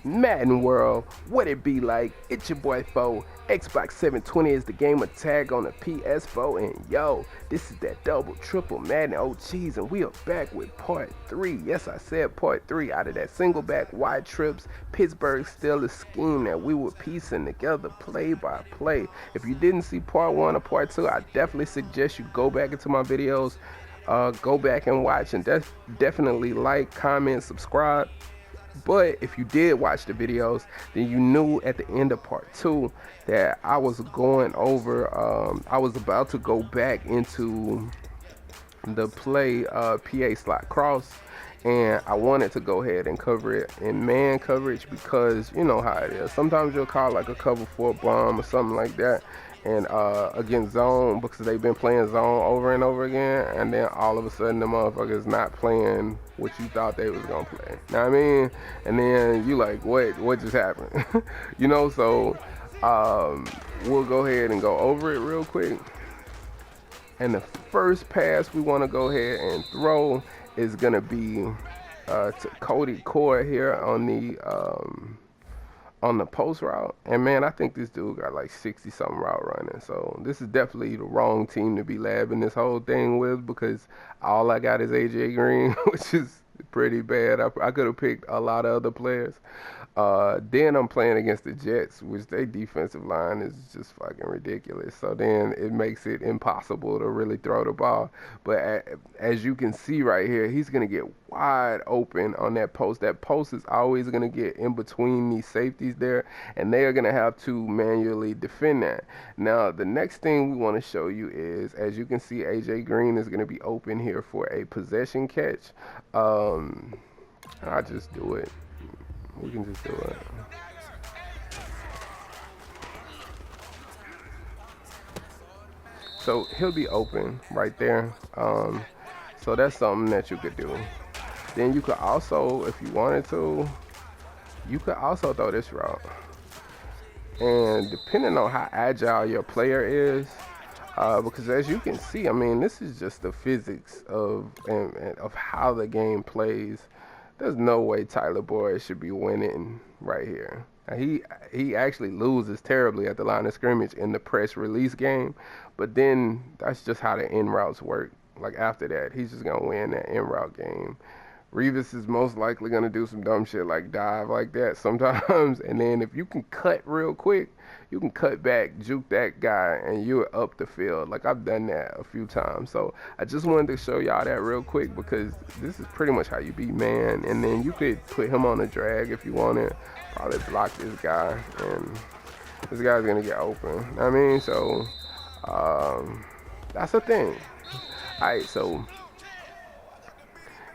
Madden World, what it be like? It's your boy Foe. Xbox 720 is the gamer tag on the PS4, and yo, this is that double triple Madden OGs, and we are back with part 3. Yes, I said part 3 out of that single back wide trips Pittsburgh Steelers scheme that we were piecing together play by play. If you didn't see part 1 or part 2, I definitely suggest you go back into my videos, go back and watch, and definitely like, comment, subscribe. But if you did watch the videos, then you knew at the end of part 2 that I was going over, I was about to go back into the play PA slot cross, and I wanted to go ahead and cover it in man coverage because you know how it is. Sometimes you'll call like a cover 4 bomb or something like that, and against zone because they've been playing zone over and over again, and then all of a sudden the motherfuckers not playing what you thought they was gonna play. Know what I mean? And then you like, what just happened? You know, so we'll go ahead and go over it real quick. And the first pass we want to go ahead and throw is gonna be to Cody Core here on the post route. And man, I think this dude got like 60 something route running, so this is definitely the wrong team to be labbing this whole thing with, because all I got is AJ Green, which is pretty bad. I could have picked a lot of other players. Then I'm playing against the Jets, which their defensive line is just fucking ridiculous. So then it makes it impossible to really throw the ball. But as you can see right here, he's going to get wide open on that post. That post is always going to get in between these safeties there, and they are going to have to manually defend that. Now, the next thing we want to show you is, as you can see, AJ Green is going to be open here for a possession catch. I'll just do it. We can just do it. So he'll be open right there. So that's something that you could do. Then you could also, if you wanted to, you could also throw this route. And depending on how agile your player is, because as you can see, I mean, this is just the physics of how the game plays. There's no way Tyler Boyd should be winning right here. He actually loses terribly at the line of scrimmage in the press release game, but then that's just how the in routes work. Like after that, he's just gonna win that in route game. Revis is most likely gonna do some dumb shit like dive like that sometimes, and then if you can cut real quick, you can cut back, juke that guy, and you're up the field. Like I've done that a few times. So I just wanted to show y'all that real quick because this is pretty much how you beat man. And then you could put him on a drag if you wanted. Probably block this guy, and this guy's gonna get open. I mean, so that's the thing. All right, so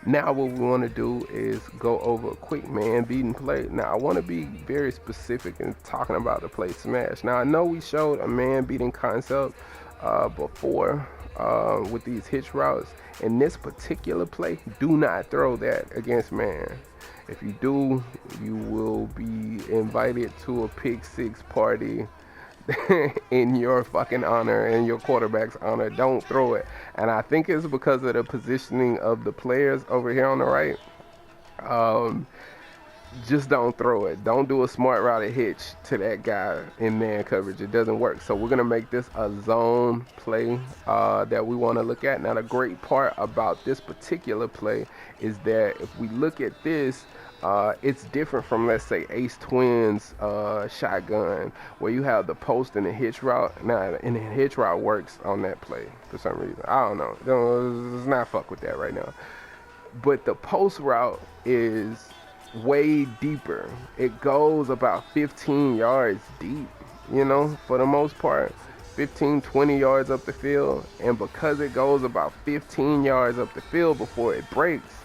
now what we want to do is go over a quick man beating play. Now I want to be very specific in talking about the play smash. Now I know we showed a man beating concept before with these hitch routes. In this particular play, do not throw that against man. If you do, you will be invited to a pick 6 party in your fucking honor and your quarterback's honor. Don't throw it. And I think it's because of the positioning of the players over here on the right. Just don't throw it. Don't do a smart route hitch to that guy in man coverage. It doesn't work. So we're gonna make this a zone play that we want to look at. Now the great part about this particular play is that if we look at this, it's different from, let's say, Ace Twins shotgun, where you have the post and the hitch route. Now, and the hitch route works on that play for some reason. I don't know. Let's not fuck with that right now. But the post route is way deeper. It goes about 15 yards deep, you know, for the most part. 15, 20 yards up the field. And because it goes about 15 yards up the field before it breaks,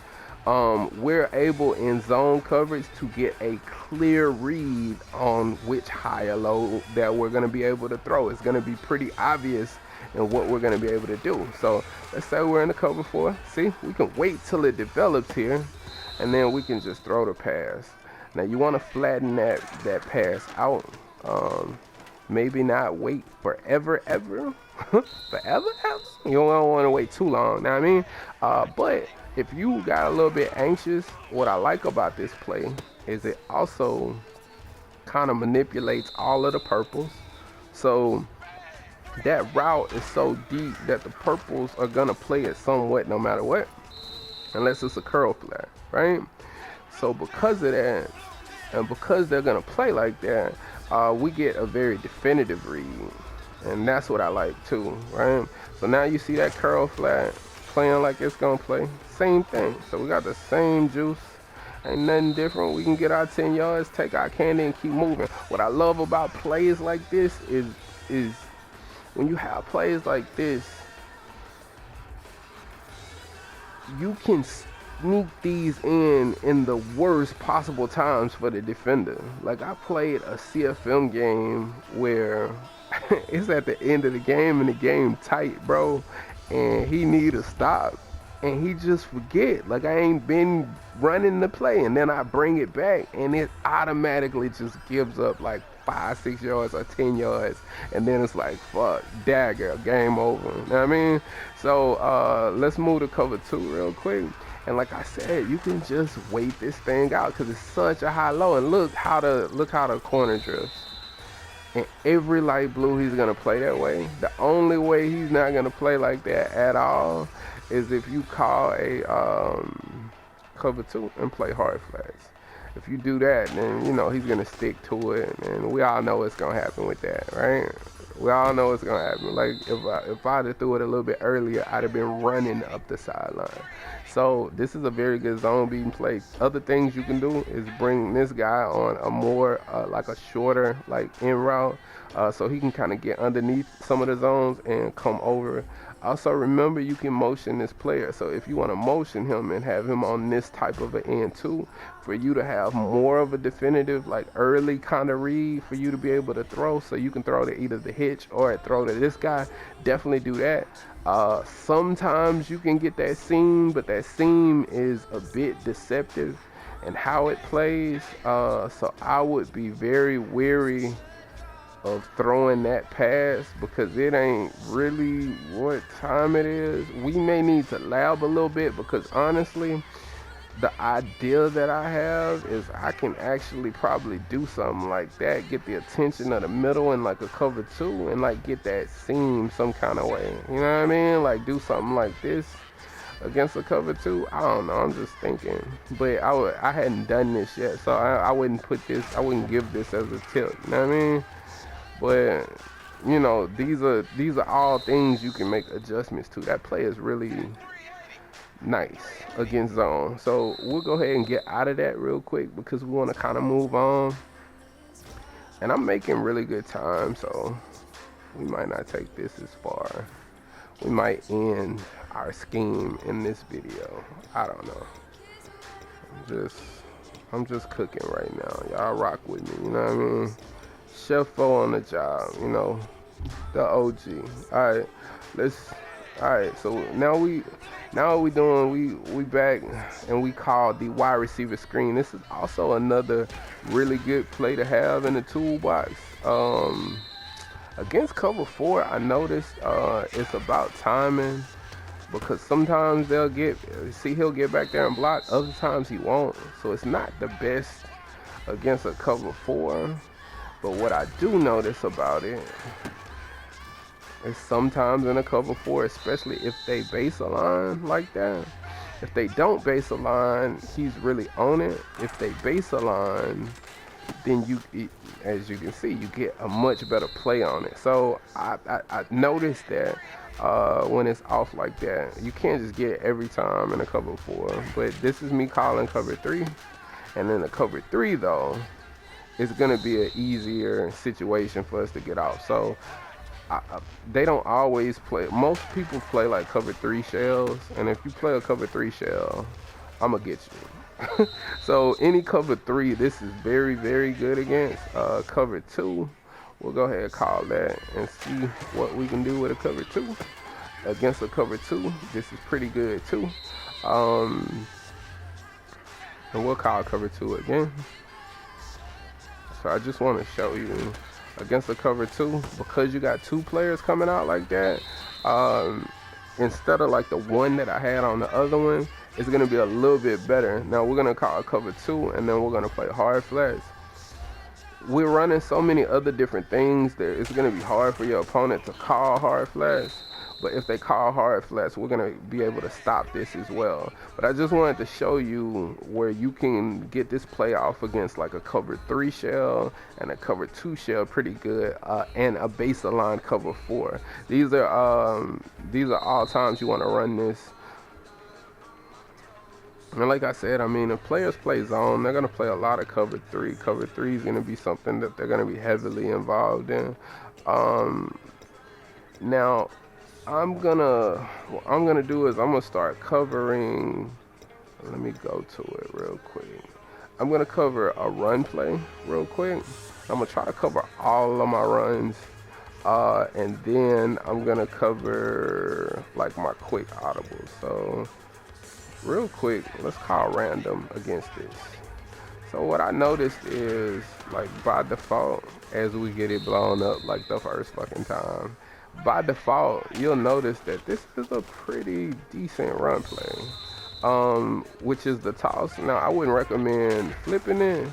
we're able in zone coverage to get a clear read on which high or low that we're going to be able to throw. It's going to be pretty obvious in what we're going to be able to do. So let's say we're in the cover 4. See, we can wait till it develops here, and then we can just throw the pass. Now you want to flatten that pass out. Maybe not wait forever ever. Forever ever. You don't want to wait too long. Know what I mean? But if you got a little bit anxious, what I like about this play is it also kind of manipulates all of the purples. So that route is so deep that the purples are gonna play it somewhat no matter what, unless it's a curl flat, right? So because of that, and because they're gonna play like that, we get a very definitive read, and that's what I like too, right? So now you see that curl flat playing like it's gonna play, same thing. So we got the same juice, ain't nothing different. We can get our 10 yards, take our candy, and keep moving. What I love about plays like this is when you have plays like this, you can sneak these in the worst possible times for the defender. Like, I played a CFM game where it's at the end of the game and the game tight, bro, and he need a stop and he just forget, like, I ain't been running the play, and then I bring it back and it automatically just gives up like 5-6 yards or 10 yards, and then it's like, fuck, dagger, game over. You know what I mean? So let's move to cover 2 real quick. And like I said, you can just wait this thing out because it's such a high low. And look how the corner drifts. And every light blue, he's gonna play that way. The only way he's not gonna play like that at all is if you call a cover 2 and play hard flats. If you do that, then you know he's gonna stick to it, and we all know what's gonna happen with that, right? We all know what's gonna happen. Like, if I'd have threw it a little bit earlier, I'd have been running up the sideline. So this is a very good zone beating play. Other things you can do is bring this guy on a more like a shorter like in route, so he can kind of get underneath some of the zones and come over. Also, remember, you can motion this player. So if you want to motion him and have him on this type of an end too, for you to have more of a definitive, like early kind of read for you to be able to throw, so you can throw to either the hitch or throw to this guy, definitely do that. Sometimes you can get that seam, but that seam is a bit deceptive in how it plays. So I would be very wary of throwing that pass because it ain't really what time it is. We may need to lab a little bit because honestly, the idea that I have is I can actually probably do something like that, get the attention of the middle and like a cover 2 and like get that seam some kind of way. You know what I mean? Like do something like this against a cover 2. I don't know, I'm just thinking. But I hadn't done this yet, so I wouldn't give this as a tip. You know what I mean? But you know, these are all things you can make adjustments to. That play is really nice against zone. So we'll go ahead and get out of that real quick because we want to kind of move on. And I'm making really good time, so we might not take this as far. We might end our scheme in this video. I don't know. I'm just cooking right now. Y'all rock with me, you know what I mean? Chef O on the job, you know, the OG. Alright, so now what we doing, we back and we call the wide receiver screen. This is also another really good play to have in the toolbox. Against cover 4, I noticed it's about timing, because sometimes he'll get back there and block, other times he won't. So it's not the best against a cover 4. But what I do notice about it is sometimes in a cover 4, especially if they base a line like that, if they don't base a line, he's really on it. If they base a line, then as you can see, you get a much better play on it. So I noticed that when it's off like that, you can't just get it every time in a cover 4. But this is me calling cover 3. And in a cover 3 though, it's gonna be an easier situation for us to get off. So they don't always play. Most people play like cover 3 shells, and if you play a cover 3 shell, I'm gonna get you. So any cover 3, this is very, very good against. Cover 2, we'll go ahead and call that and see what we can do with a cover 2. Against a cover 2, this is pretty good too. And we'll call cover 2 again. So I just want to show you against the cover 2, because you got 2 players coming out like that, instead of like the one that I had on the other one, it's going to be a little bit better. Now we're going to call cover 2, and then we're going to play hard flats. We're running so many other different things that it's going to be hard for your opponent to call hard flats. But if they call hard flats, we're going to be able to stop this as well. But I just wanted to show you where you can get this play off against like a cover 3 shell and a cover 2 shell pretty good, and a base aligned cover 4. These are all times you want to run this. And like I said, I mean, if players play zone, they're going to play a lot of cover 3. Cover 3 is going to be something that they're going to be heavily involved in. Now, what I'm gonna do is I'm gonna start covering. Let me go to it real quick. I'm gonna cover a run play real quick. I'm gonna try to cover all of my runs, and then I'm gonna cover like my quick audibles. So real quick, let's call random against this. So what I noticed is, like, by default, as we get it blown up like the first fucking time, by default, you'll notice that this is a pretty decent run play, which is the toss. Now, I wouldn't recommend flipping it,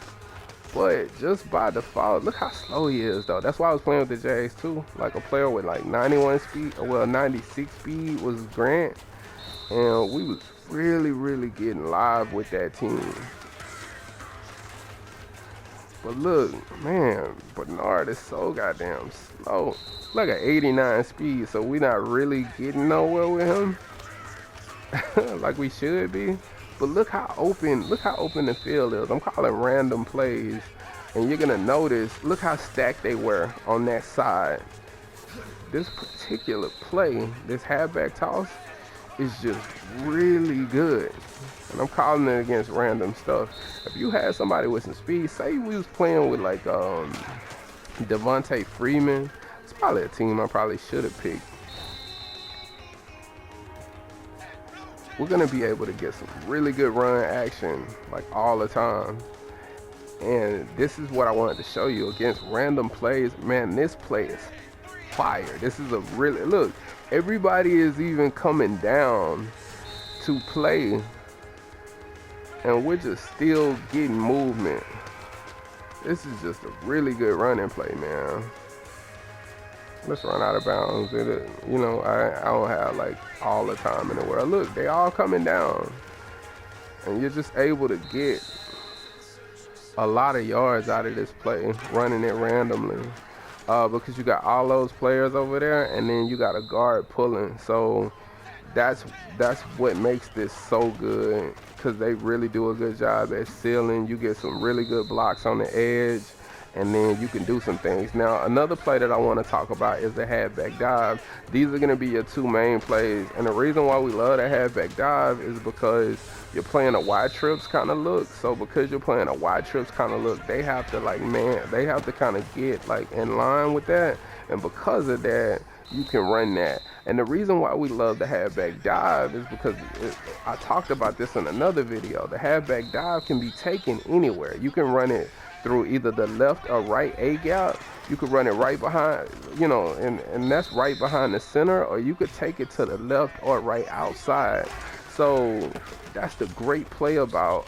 but just by default, look how slow he is, though. That's why I was playing with the Jags, too. Like, a player with, like, 91 speed, well, 96 speed was Grant, and we was really getting live with that team. But look, man, Bernard is so goddamn slow. Like an 89 speed, so we're not really getting nowhere with him like we should be. But look how open the field is. I'm calling random plays, and you're gonna notice, look how stacked they were on that side. This particular play, this halfback toss, is just really good. And I'm calling it against random stuff. If you had somebody with some speed, say we was playing with like Devontae Freeman, it's probably a team I probably should have picked. We're gonna be able to get some really good run action like all the time. And this is what I wanted to show you against random plays. Man, this play is fire. This is a really, look, everybody is even coming down to play, and we're just still getting movement. This is just a really good running play, man. Let's run out of bounds. You know, I don't have like all the time in the world. Look, they all coming down, and you're just able to get a lot of yards out of this play, running it randomly, because you got all those players over there, and then you got a guard pulling. So that's what makes this so good, because they really do a good job at sealing. You get some really good blocks on the edge, and then you can do some things. Now, another play that I want to talk about is the halfback dive. These are going to be your two main plays, and the reason why we love the halfback dive is because you're playing a wide trips kind of look. So because you're playing a wide trips kind of look, they have to they have to kind of get like in line with that, and because of that, you can run that. And the reason why we love the halfback dive is because I talked about this in another video. The halfback dive can be taken anywhere. You can run it through either the left or right A gap. You could run it right behind, you know, and that's right behind the center, or you could take it to the left or right outside. So that's the great play about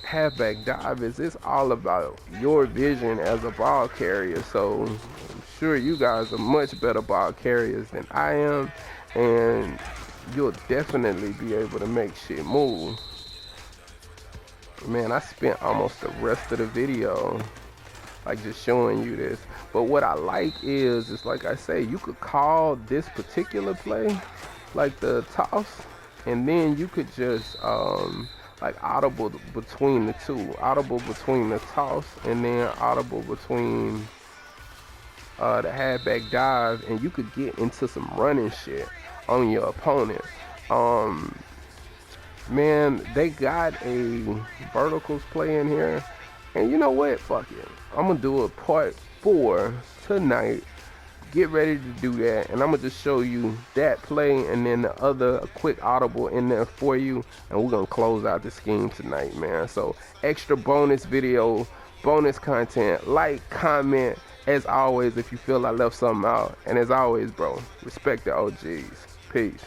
halfback dive, is it's all about your vision as a ball carrier. So I'm sure you guys are much better ball carriers than I am, and you'll definitely be able to make shit move. Man, I spent almost the rest of the video like just showing you this, but what I like is like I say, you could call this particular play like the toss, and then you could just like audible between the two, audible between the toss, and then audible between the halfback dive, and you could get into some running shit on your opponent. Man, they got a verticals play in here, and you know what? Fuck it. I'm gonna do a part 4 tonight. Get ready to do that, and I'm gonna just show you that play and then the other quick audible in there for you, and we're gonna close out the scheme tonight, man. So extra bonus video, bonus content, like, comment, as always if you feel I left something out, and as always, bro, respect the OGs. Peace.